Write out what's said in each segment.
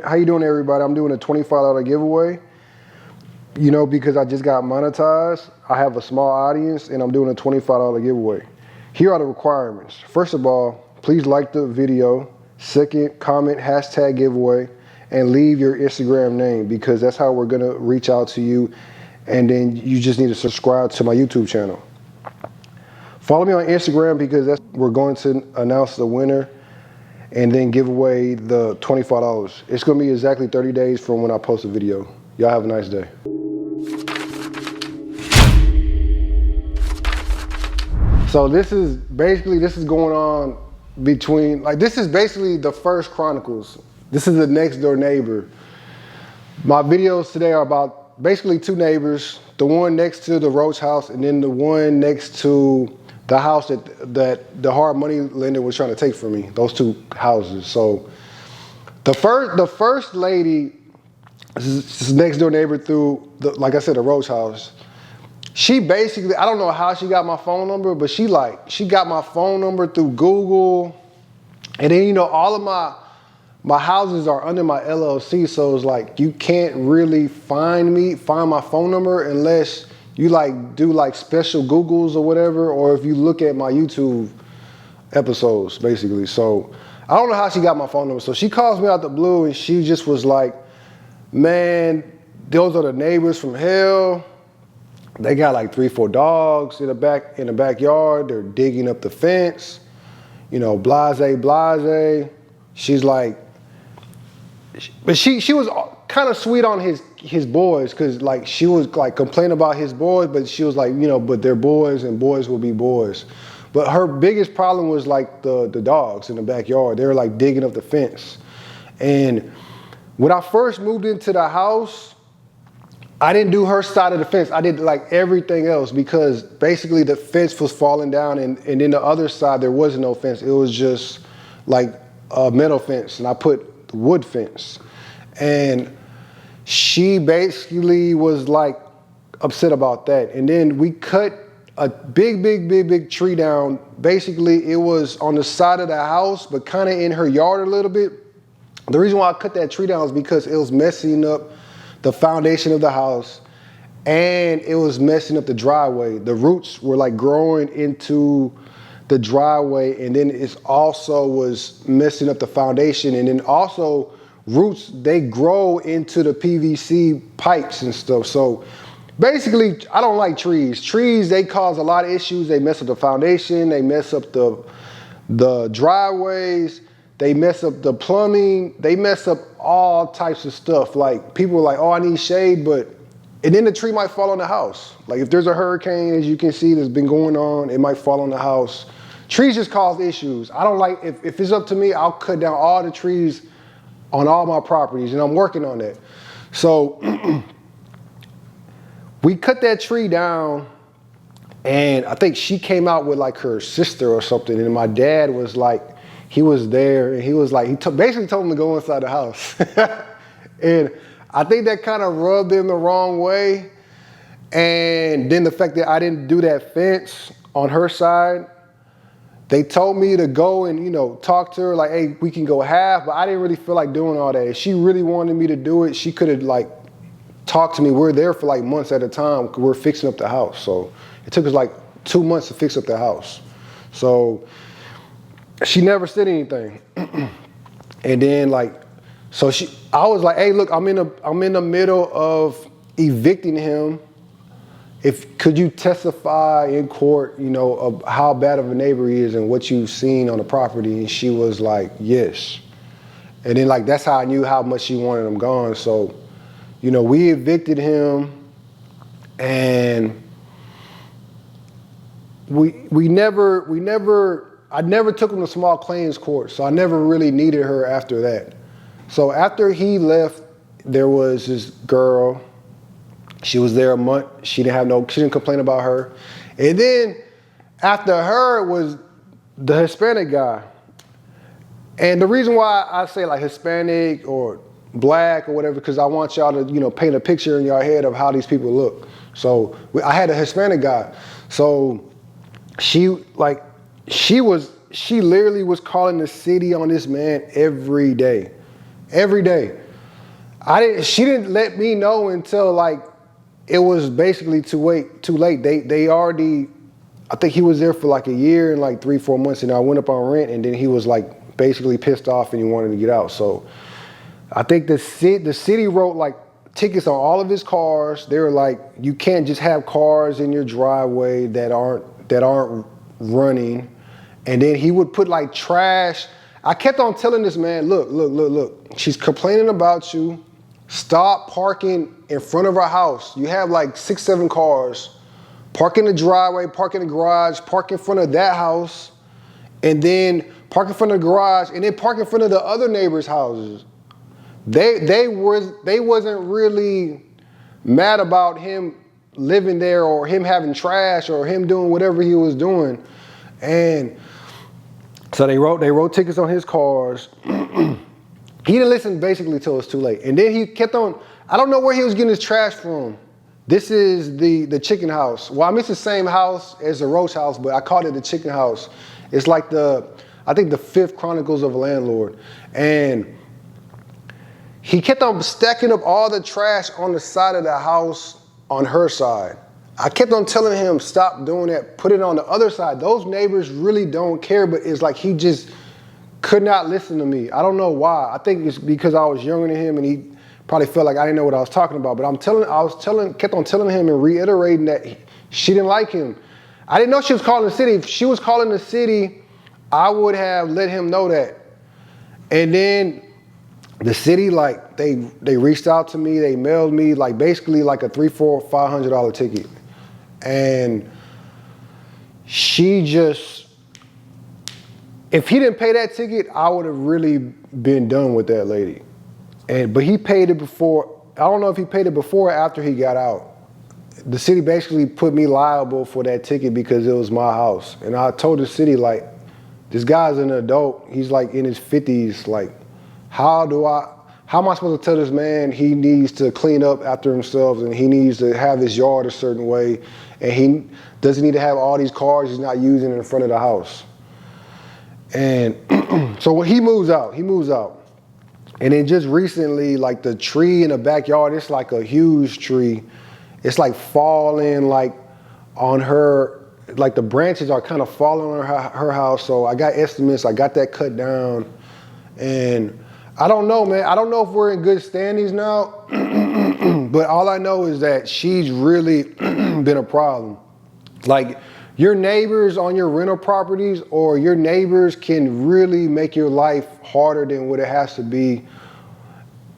How you doing, everybody? I'm doing a $25 giveaway. You know, because I just got monetized, I have a small audience, and I'm doing a $25 giveaway. Here are the requirements. First of all, please like the video. Second, comment hashtag giveaway, and leave your Instagram name, because that's how we're gonna reach out to you. And then you just need to subscribe to my YouTube channel. Follow me on Instagram, because we're going to announce the winner and then give away the $25. It's gonna be exactly 30 days from when I post a video. Y'all have a nice day. So this is going on between, this is basically the first Chronicles. This is the next door neighbor. My videos today are about basically two neighbors, the one next to the Roach house and then the one next to the house that the hard money lender was trying to take from me, those two houses. So the first lady, this is next door neighbor through, like I said, the Roach house. She basically, I don't know how she got my phone number, but she got my phone number through Google. And then, you know, all of my houses are under my LLC, so it's like you can't really find my phone number unless you do special Googles or whatever, or if you look at my YouTube episodes, basically. So I don't know how she got my phone number. So she calls me out the blue and she just was like, man, those are the neighbors from hell. They got like 3-4 dogs in the backyard. They're digging up the fence, you know, blase. She's like, but she was kind of sweet on his boys, because like she was like complaining about his boys, but she was like, you know, but they're boys and boys will be boys. But her biggest problem was like the dogs in the backyard. They were like digging up the fence. And when I first moved into the house, I didn't do her side of the fence. I did like everything else, because basically the fence was falling down, and then the other side there was no fence. It was just like a metal fence, and I put wood fence. And she basically was like upset about that. And then we cut a big tree down. Basically it was on the side of the house, but kind of in her yard a little bit. The reason why I cut that tree down is because it was messing up the foundation of the house, and it was messing up the driveway. The roots were like growing into the driveway, and then it also was messing up the foundation. And then also roots, they grow into the PVC pipes and stuff. So basically, I don't like trees. Trees, they cause a lot of issues. They mess up the foundation, they mess up the driveways, they mess up the plumbing, they mess up all types of stuff. Like people are like, oh, I need shade, and then the tree might fall on the house. Like if there's a hurricane, as you can see, that's been going on, it might fall on the house. Trees just cause issues. I don't like, if it's up to me, I'll cut down all the trees on all my properties, and I'm working on that. So we cut that tree down, and I think she came out with like her sister or something, and my dad was like, he was there, and he was like, basically told him to go inside the house. And I think that kind of rubbed them the wrong way. And then the fact that I didn't do that fence on her side, they told me to go and, you know, talk to her like, hey, we can go half, but I didn't really feel like doing all that. If she really wanted me to do it, she could have like talked to me. We're there for like months at a time. We're fixing up the house. So it took us like 2 months to fix up the house. So she never said anything. And then like, I was like, hey, look, I'm in the middle of evicting him. Could you testify in court, you know, of how bad of a neighbor he is and what you've seen on the property? And she was like, yes. And then like, that's how I knew how much she wanted him gone. So, you know, we evicted him, and I never took him to small claims court. So I never really needed her after that. So after he left, there was this girl. She was there a month. She didn't complain about her. And then after her was the Hispanic guy. And the reason why I say like Hispanic or black or whatever, because I want y'all to, you know, paint a picture in your head of how these people look. So I had a Hispanic guy. So she literally was calling the city on this man every day. every day. She didn't let me know until like it was basically too late. They already, I think he was there for like a year and like 3-4 months, and I went up on rent, and then he was like basically pissed off and he wanted to get out. So I think the city wrote like tickets on all of his cars. They were like, you can't just have cars in your driveway that aren't running. And then he would put like trash. I kept on telling this man, look, she's complaining about you. Stop parking in front of her house. You have like 6-7 cars. Park in the driveway, park in the garage, park in front of that house, and then park in front of the garage, and then park in front of the other neighbors' houses. They wasn't really mad about him living there or him having trash or him doing whatever he was doing. And so they wrote tickets on his cars. He didn't listen basically till it was too late. And then he kept on, I don't know where he was getting his trash from. This is the chicken house. Well, I mean, it's the same house as the roach house, but I called it the chicken house. It's like I think the 5th Chronicles of a Landlord. And he kept on stacking up all the trash on the side of the house on her side. I kept on telling him, stop doing that, put it on the other side. Those neighbors really don't care, but it's like he just could not listen to me. I don't know why. I think it's because I was younger than him and he probably felt like I didn't know what I was talking about. But kept on telling him and reiterating that she didn't like him. I didn't know she was calling the city. If she was calling the city, I would have let him know that. And then the city, like they reached out to me, they mailed me like basically like a $300, $400, $500 ticket. And she just, if he didn't pay that ticket, I would have really been done with that lady. But he paid it before. I don't know if he paid it before or after he got out. The city basically put me liable for that ticket because it was my house. And I told the city, like, this guy's an adult. He's like in his 50s. Like, how am I supposed to tell this man he needs to clean up after himself and he needs to have his yard a certain way and he doesn't need to have all these cars he's not using in front of the house? And so when he moves out. And then just recently, like the tree in the backyard, it's like a huge tree. It's like falling like on her, like the branches are kind of falling on her house. So I got estimates, I got that cut down. And I don't know, man. I don't know if we're in good standings now, but all I know is that she's really been a problem. Like your neighbors on your rental properties or your neighbors can really make your life harder than what it has to be.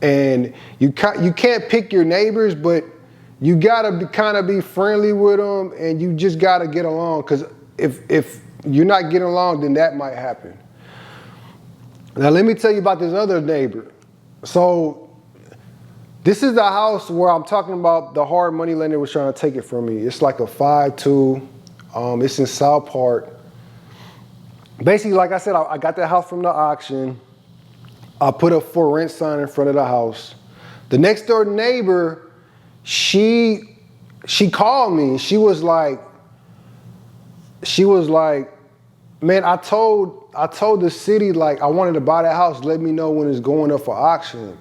And you can't pick your neighbors, but you gotta kind of be friendly with them and you just gotta get along. Cause if you're not getting along, then that might happen. Now let me tell you about this other neighbor. So this is the house where I'm talking about the hard money lender was trying to take it from me. It's like a 5-2. It's in South Park. Basically, like I said, I got that house from the auction. I put a for rent sign in front of the house. The next door neighbor, she called me. She was like, man, I told the city, like, I wanted to buy that house. Let me know when it's going up for auction.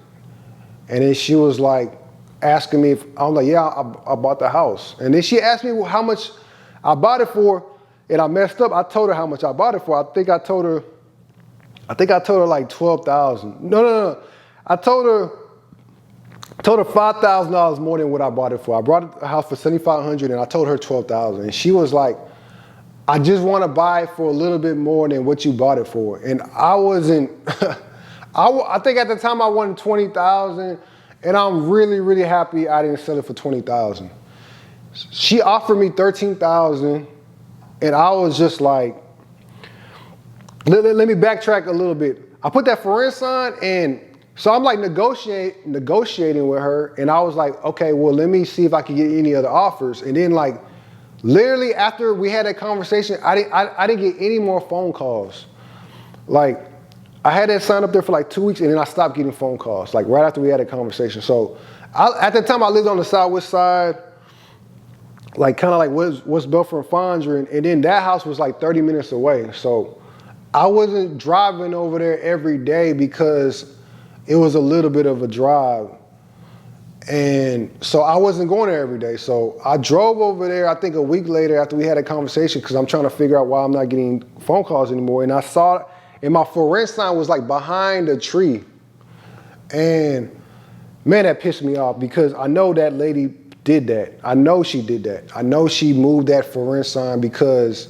And then she was like, asking me I'm like, yeah, I bought the house. And then she asked me how much I bought it for, and I messed up. I told her how much I bought it for. I think I told her like $12,000. No. I told her $5,000 more than what I bought it for. I bought the house for $7,500 and I told her $12,000. And she was like, I just want to buy it for a little bit more than what you bought it for. And I wasn't, I think at the time I wanted $20,000, and I'm really, really happy I didn't sell it for $20,000. She offered me $13,000, and I was just like, let me backtrack a little bit. I put that for rent sign, and so I'm like negotiating with her, and I was like, okay, well, let me see if I can get any other offers. And then like, literally after we had that conversation, I didn't get any more phone calls. Like, I had that sign up there for like 2 weeks, and then I stopped getting phone calls, like right after we had a conversation. So at the time I lived on the southwest side, like kind of like West Belfort and Fondren, and then that house was like 30 minutes away. So I wasn't driving over there every day because it was a little bit of a drive. And so I wasn't going there every day. So I drove over there, I think a week later after we had a conversation, because I'm trying to figure out why I'm not getting phone calls anymore. And I saw, and my for rent sign was like behind a tree. And man, that pissed me off, because I know that lady did that. I know she did that. I know she moved that for rent sign because,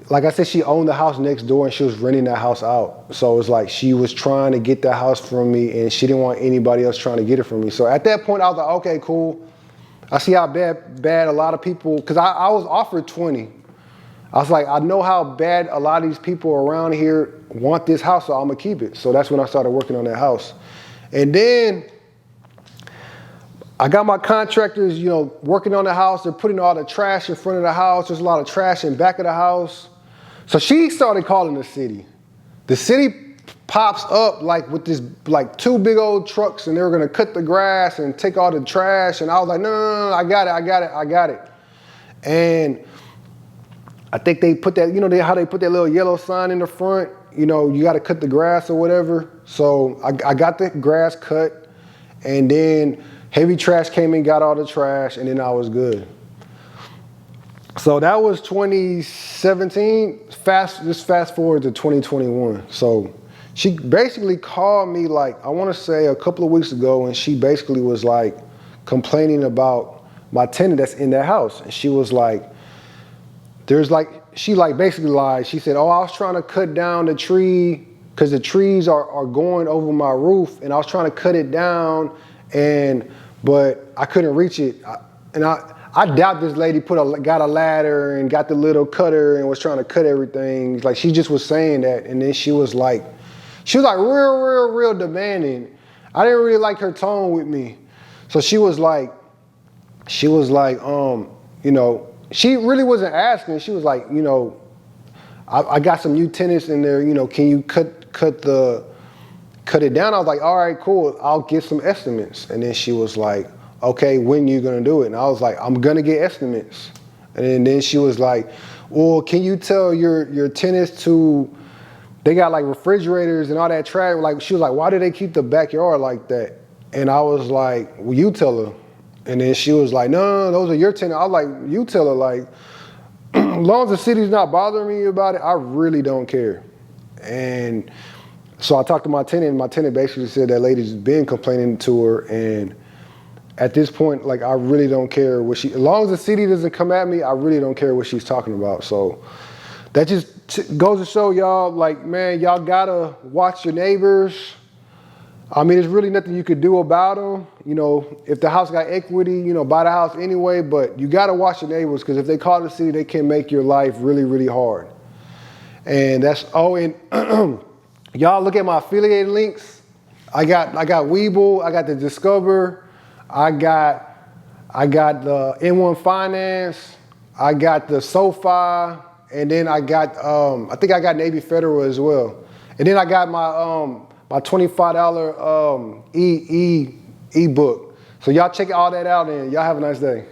like I said, she owned the house next door and she was renting that house out. So it's like she was trying to get that house from me and she didn't want anybody else trying to get it from me. So at that point, I was like, okay, cool. I see how bad a lot of people, because I was offered 20. I was like, I know how bad a lot of these people around here want this house, so I'm gonna keep it. So that's when I started working on that house. And then I got my contractors, you know, working on the house. They're putting all the trash in front of the house. There's a lot of trash in back of the house. So she started calling the city. The city pops up like with this, like 2 big old trucks, and they were gonna cut the grass and take all the trash. And I was like, no, I got it. And I think they put that, you know, how they put that little yellow sign in the front, you know, you gotta cut the grass or whatever. So I got the grass cut, and then heavy trash came in, got all the trash, and then I was good. So that was 2017. Just fast forward to 2021. So she basically called me, like, I want to say a couple of weeks ago, and she basically was like complaining about my tenant that's in that house. And she was like, she basically lied. She said, oh, I was trying to cut down the tree because the trees are going over my roof, and I was trying to cut it down, but I couldn't reach it. I doubt this lady got a ladder and got the little cutter and was trying to cut everything. Like, she just was saying that, and then she was like real demanding. I didn't really like her tone with me. So she was like, you know, she really wasn't asking. She was like, you know, I got some new tenants in there, you know, can you cut it down? I was like, all right, cool, I'll get some estimates. And then she was like, okay, when you gonna do it? And I was like, I'm gonna get estimates. And then she was like, well, can you tell your tenants they got like refrigerators and all that trash. Like, she was like, why do they keep the backyard like that? And I was like, well, you tell her. And then she was like, no, those are your tenants. I was like, you tell her, like, as long as the city's not bothering me about it, I really don't care. And so I talked to my tenant, and my tenant basically said that lady's been complaining to her, and at this point, like, I really don't care as long as the city doesn't come at me, I really don't care what she's talking about. So that just goes to show y'all, like, man, y'all gotta watch your neighbors. I mean, there's really nothing you could do about them. You know, if the house got equity, you know, buy the house anyway, but you gotta watch your neighbors, because if they call the city, they can make your life really, really hard. And that's, and y'all look at my affiliated links. I got Webull, I got the Discover, I got the N1 Finance, I got the SoFi, and then I got, I think I got Navy Federal as well. And then I got my $25 ebook. So y'all check all that out, and y'all have a nice day.